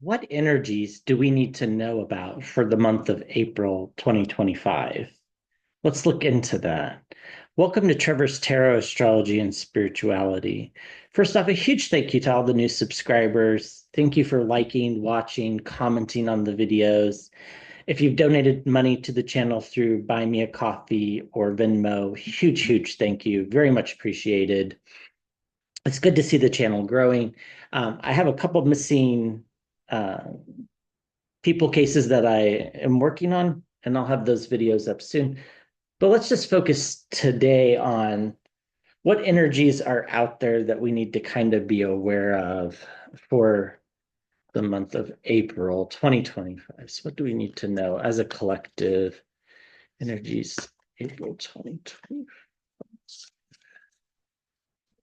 What energies do we need to know about for the month of April 2025? Let's look into that. Welcome to Trevor's Tarot, Astrology, and Spirituality. First off, a huge thank you to all the new subscribers. Thank you for liking, watching, commenting on the videos. If you've donated money to the channel through Buy Me a Coffee or Venmo, huge thank you. Very much appreciated. It's good to see the channel growing. I have a couple missing uh, people cases that I am working on, and I'll have those videos up soon. But let's just focus today on what energies are out there that we need to kind of be aware of for the month of April 2025. So, what do we need to know as a collective energies April 2020?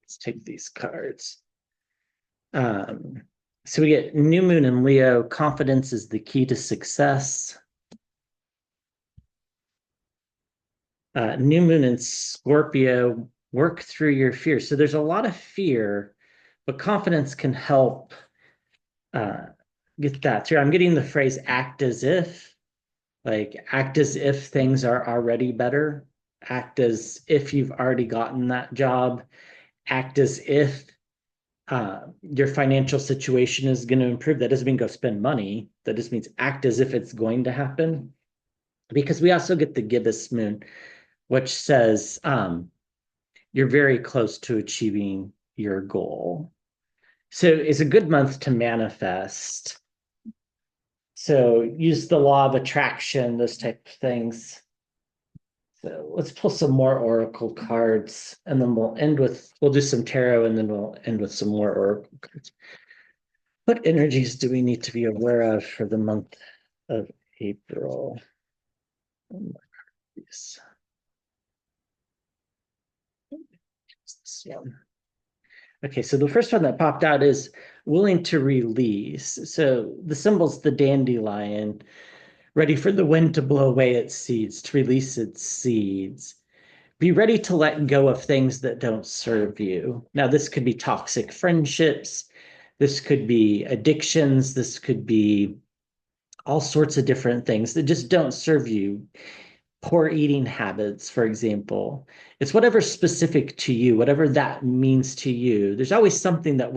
Let's take these cards. Um, so we get new moon in Leo. Confidence is the key to success. New moon in Scorpio. Work through your fear. So there's a lot of fear, but confidence can help get that through. I'm getting the phrase act as if, like act as if things are already better. Act as if you've already gotten that job. Act as if your financial situation is going to improve. That doesn't mean go spend money. That just means act as if it's going to happen. Because we also get the gibbous moon, which says you're very close to achieving your goal. So it's a good month to manifest. So use the law of attraction, those type of things. So let's pull some more oracle cards, and then we'll do some tarot, and then we'll end with some more oracle cards. What energies do we need to be aware of for the month of April? This one. Okay, so the first one that popped out is willing to release. So the symbol's the dandelion, ready for the wind to blow away its seeds, to release its seeds. Be ready to let go of things that don't serve you. Now, this could be toxic friendships. This could be addictions. This could be all sorts of different things that just don't serve you. Poor eating habits, for example. It's whatever's specific to you, whatever that means to you. There's always something that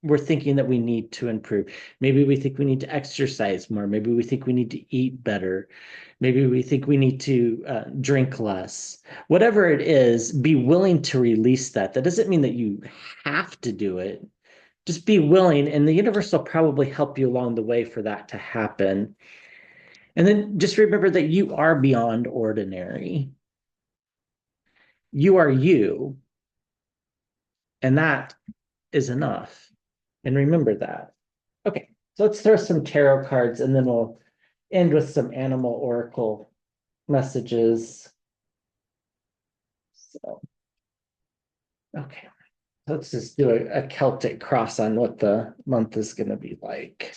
we're thinking that we need to improve. Maybe we think we need to exercise more. Maybe we think we need to eat better. Maybe we think we need to drink less. Whatever it is, be willing to release that. That doesn't mean that you have to do it. Just be willing, and the universe will probably help you along the way for that to happen. And then just remember that you are beyond ordinary. You are you, and that is enough. And remember that. Okay, so let's throw some tarot cards and then we'll end with some animal oracle messages. So, okay, let's just do a Celtic cross on what the month is going to be like.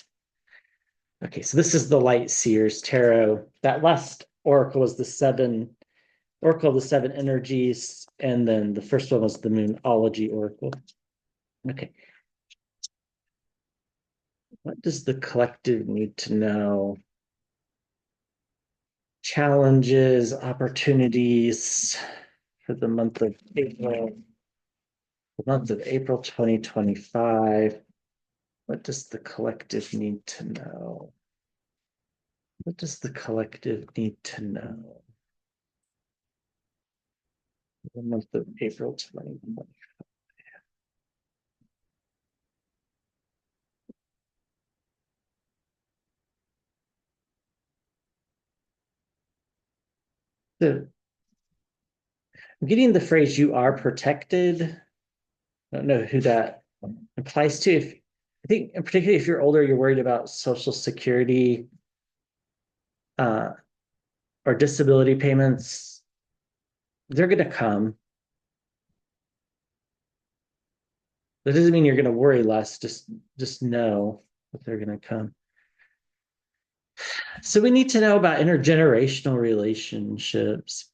Okay, so this is the Light Seers Tarot. That last oracle was the Oracle of the Seven Energies, and then the first one was the Moonology Oracle. Okay. What does the collective need to know? Challenges, opportunities for the month of April. The month of April 2025. What does the collective need to know? What does the collective need to know? The month of April 2025. So I'm getting the phrase you are protected. I don't know who that applies to. I think, and particularly if you're older, you're worried about Social Security uh, or disability payments. They're going to come. That doesn't mean you're going to worry less. Just know that they're going to come. So we need to know about intergenerational relationships.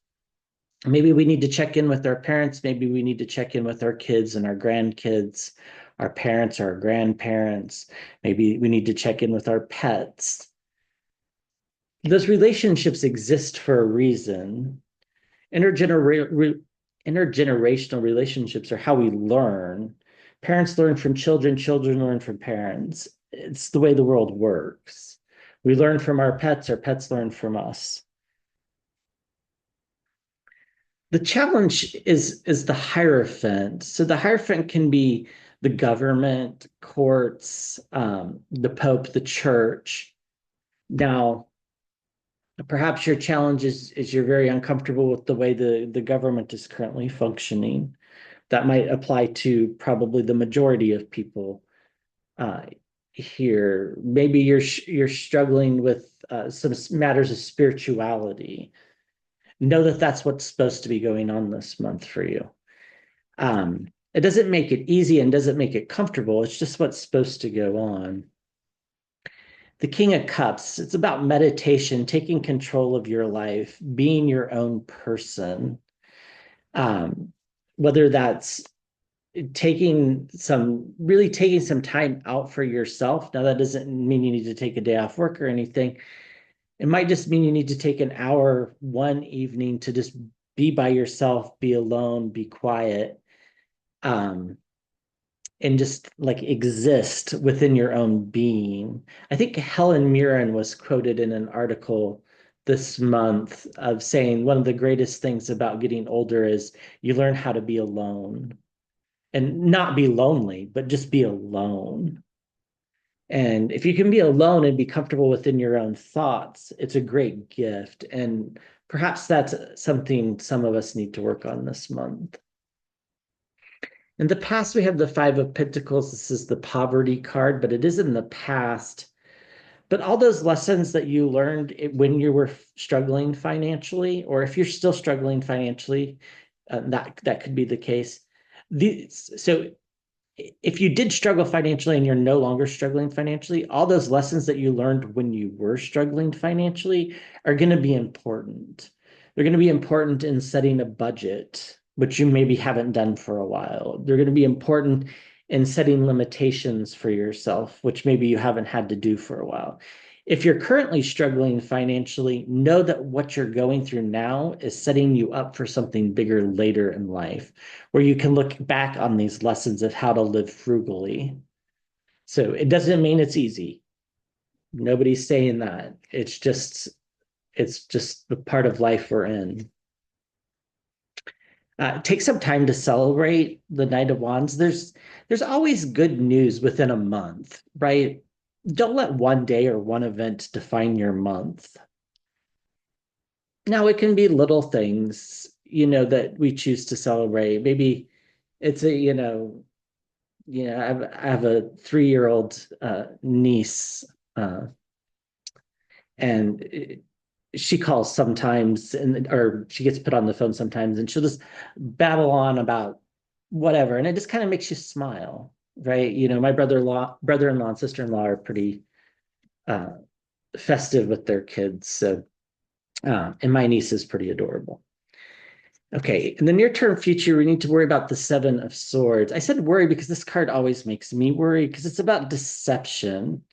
Maybe we need to check in with our parents. Maybe we need to check in with our kids and our grandkids. our parents or our grandparents. Maybe we need to check in with our pets. Those relationships exist for a reason. Intergenerational relationships are how we learn. Parents learn from children, children learn from parents. It's the way the world works. We learn from our pets learn from us. The challenge is the Hierophant. So the Hierophant can be the government, courts, the Pope, the church. Now, perhaps your challenge is you're very uncomfortable with the way the government is currently functioning. That might apply to probably the majority of people uh, here. Maybe you're struggling with some matters of spirituality. Know that that's what's supposed to be going on this month for you. It doesn't make it easy and doesn't make it comfortable. It's just what's supposed to go on. The King of Cups, it's about meditation, taking control of your life, being your own person. Um, Whether that's taking some time out for yourself. Now, that doesn't mean you need to take a day off work or anything. It might just mean you need to take an hour one evening to just be by yourself, be alone, be quiet, um, and just like exist within your own being. I think Helen Mirren was quoted in an article this month of saying one of the greatest things about getting older is you learn how to be alone and not be lonely, but just be alone. And if you can be alone and be comfortable within your own thoughts, it's a great gift. And perhaps that's something some of us need to work on this month. In the past, we have the Five of Pentacles. This is the poverty card, but it is in the past. But all those lessons that you learned when you were struggling financially, or if you're still struggling financially, that could be the case. So if you did struggle financially and you're no longer struggling financially, all those lessons that you learned when you were struggling financially are going to be important. They're going to be important in setting a budget, which you maybe haven't done for a while. They're going to be important in setting limitations for yourself, which maybe you haven't had to do for a while. If you're currently struggling financially, know that what you're going through now is setting you up for something bigger later in life, where you can look back on these lessons of how to live frugally. So it doesn't mean it's easy. Nobody's saying that. It's just the part of life we're in. Take some time to celebrate the Knight of Wands. There's always good news within a month, right? Don't let one day or one event define your month. Now it can be little things, that we choose to celebrate. Maybe it's I have a 3-year-old niece, and she calls sometimes, or she gets put on the phone sometimes, and she'll just babble on about whatever, and it just kind of makes you smile, right? My brother-in-law, and sister-in-law are pretty uh, festive with their kids, so and my niece is pretty adorable. Okay, in the near-term future, we need to worry about the Seven of Swords. I said worry because this card always makes me worry because it's about deception.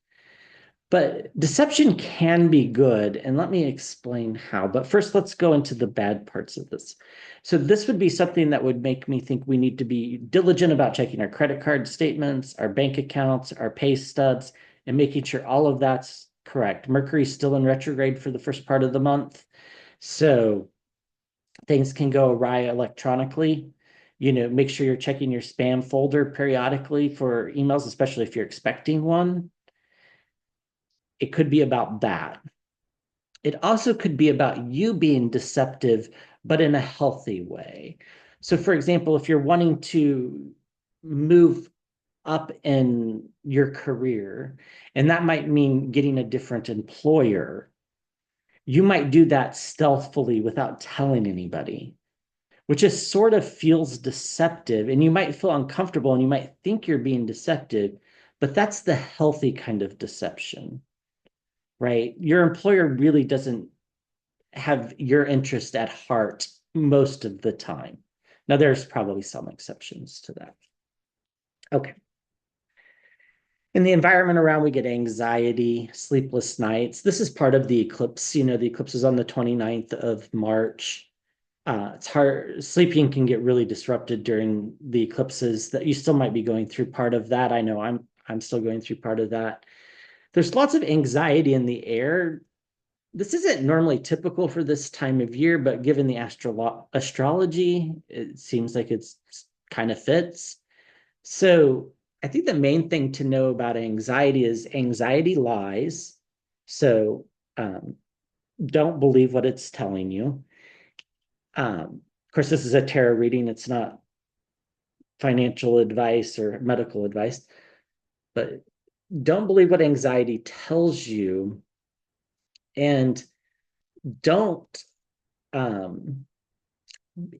But deception can be good, and let me explain how. But first, let's go into the bad parts of this. So this would be something that would make me think we need to be diligent about checking our credit card statements, our bank accounts, our pay stubs, and making sure all of that's correct. Mercury's still in retrograde for the first part of the month, so things can go awry electronically. Make sure you're checking your spam folder periodically for emails, especially if you're expecting one. It could be about that. It also could be about you being deceptive, but in a healthy way. So, for example, if you're wanting to move up in your career, and that might mean getting a different employer, you might do that stealthily without telling anybody, which just sort of feels deceptive. And you might feel uncomfortable and you might think you're being deceptive, but that's the healthy kind of deception, right? Your employer really doesn't have your interest at heart most of the time. Now, there's probably some exceptions to that. Okay. In the environment around, we get anxiety, sleepless nights. This is part of the eclipse. The eclipse is on the 29th of March. It's hard, sleeping can get really disrupted during the eclipses. That you still might be going through part of that. I know I'm still going through part of that. There's lots of anxiety in the air. This isn't normally typical for this time of year, but given the astrology, it seems like it's kind of fits. So I think the main thing to know about anxiety is anxiety lies. So um, don't believe what it's telling you. Of course, this is a tarot reading. It's not financial advice or medical advice, but don't believe what anxiety tells you, and don't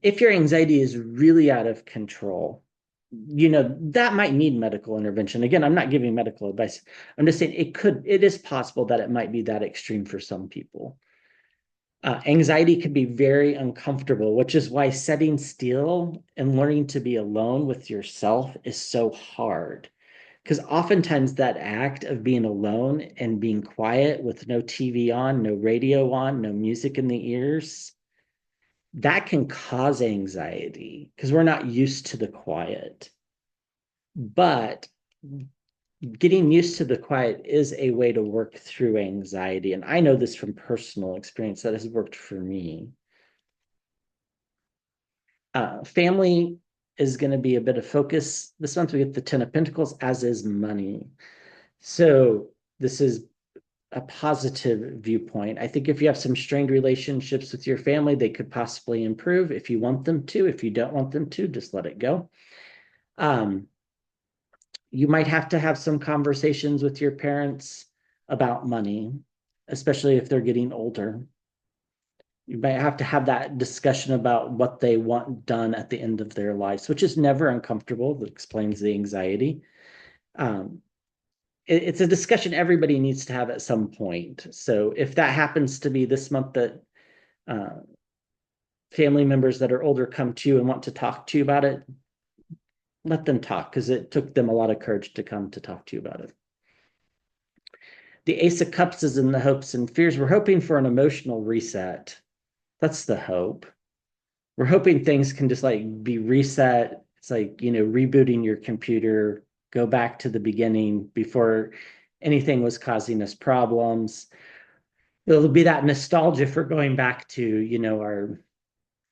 if your anxiety is really out of control, that might need medical intervention. Again, I'm not giving medical advice. I'm just saying it is possible that it might be that extreme for some people. Anxiety can be very uncomfortable, which is why setting still and learning to be alone with yourself is so hard. Because oftentimes that act of being alone and being quiet with no TV on, no radio on, no music in the ears, that can cause anxiety because we're not used to the quiet. But getting used to the quiet is a way to work through anxiety. And I know this from personal experience that has worked for me. Family is going to be a bit of focus. This month we get the Ten of Pentacles, as is money. So this is a positive viewpoint. I think if you have some strained relationships with your family, they could possibly improve if you want them to. If you don't want them to, just let it go. You might have some conversations with your parents about money, especially if they're getting older. You might have to have that discussion about what they want done at the end of their lives, which is never uncomfortable. That explains the anxiety. Um, it's a discussion everybody needs to have at some point. So if that happens to be this month that uh, family members that are older come to you and want to talk to you about it, let them talk because it took them a lot of courage to come to talk to you about it. The Ace of Cups is in the hopes and fears. We're hoping for an emotional reset. That's the hope. We're hoping things can just like be reset. It's like, rebooting your computer, go back to the beginning before anything was causing us problems. It'll be that nostalgia for going back to, our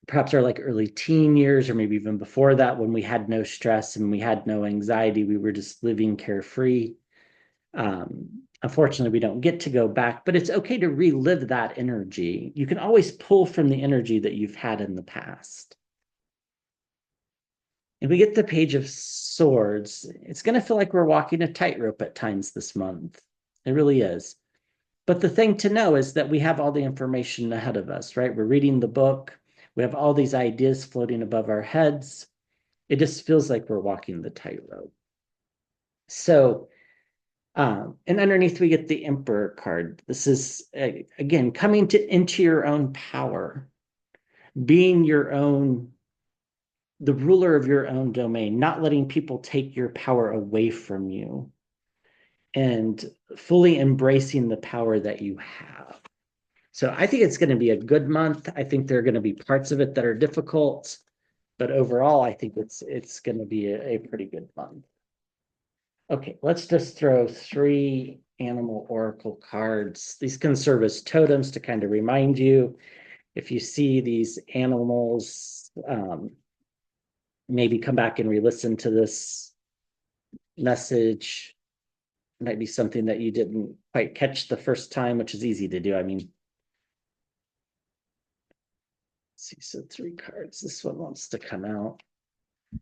perhaps our like early teen years, or maybe even before that, when we had no stress and we had no anxiety. We were just living carefree. Unfortunately, we don't get to go back, but it's okay to relive that energy. You can always pull from the energy that you've had in the past. And we get the Page of Swords. It's going to feel like we're walking a tightrope at times this month. It really is. But the thing to know is that we have all the information ahead of us, right? We're reading the book. We have all these ideas floating above our heads. It just feels like we're walking the tightrope. So, and underneath we get the Emperor card. This is, again, coming into your own power, being the ruler of your own domain, not letting people take your power away from you, and fully embracing the power that you have. So I think it's going to be a good month. I think there are going to be parts of it that are difficult, but overall, I think it's going to be a pretty good month. Okay, let's just throw 3 animal oracle cards. These can serve as totems to kind of remind you if you see these animals, maybe come back and re-listen to this message. It might be something that you didn't quite catch the first time, which is easy to do. I mean, let's see, so 3 cards. This one wants to come out.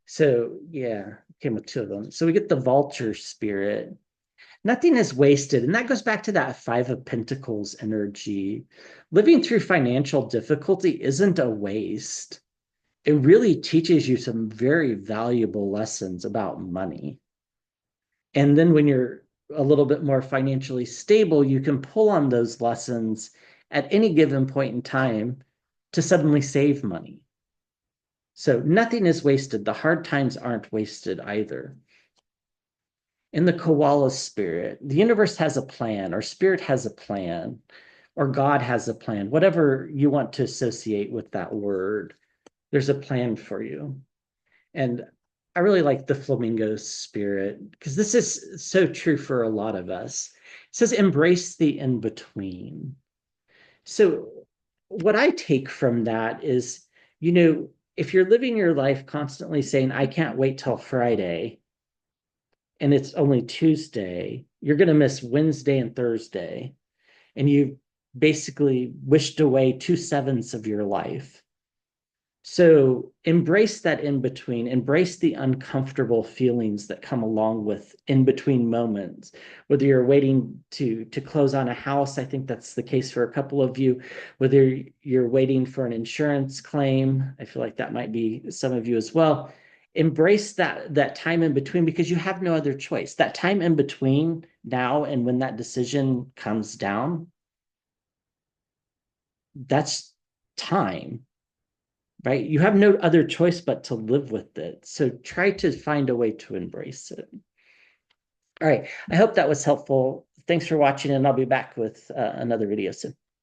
So yeah, came with 2 of them. So we get the vulture spirit. Nothing is wasted. And that goes back to that 5 of Pentacles energy. Living through financial difficulty isn't a waste. It really teaches you some very valuable lessons about money. And then when you're a little bit more financially stable, you can pull on those lessons at any given point in time to suddenly save money. So nothing is wasted. The hard times aren't wasted either. in the koala spirit. The universe has a plan, or spirit has a plan, or God has a plan, whatever you want to associate with that word. There's a plan for you. And I really like the flamingo spirit because this is so true for a lot of us. It says, embrace the in between. So, what I take from that is, if you're living your life constantly saying, I can't wait till Friday, and it's only Tuesday, you're going to miss Wednesday and Thursday. And you basically wished away 2/7 of your life. So embrace that in between, embrace the uncomfortable feelings that come along with in between moments. Whether you're waiting to close on a house, I think that's the case for a couple of you. Whether you're waiting for an insurance claim, I feel like that might be some of you as well. Embrace that time in between because you have no other choice. That time in between now and when that decision comes down, that's time, right? You have no other choice but to live with it. So try to find a way to embrace it. All right. I hope that was helpful. Thanks for watching, and I'll be back with another video soon.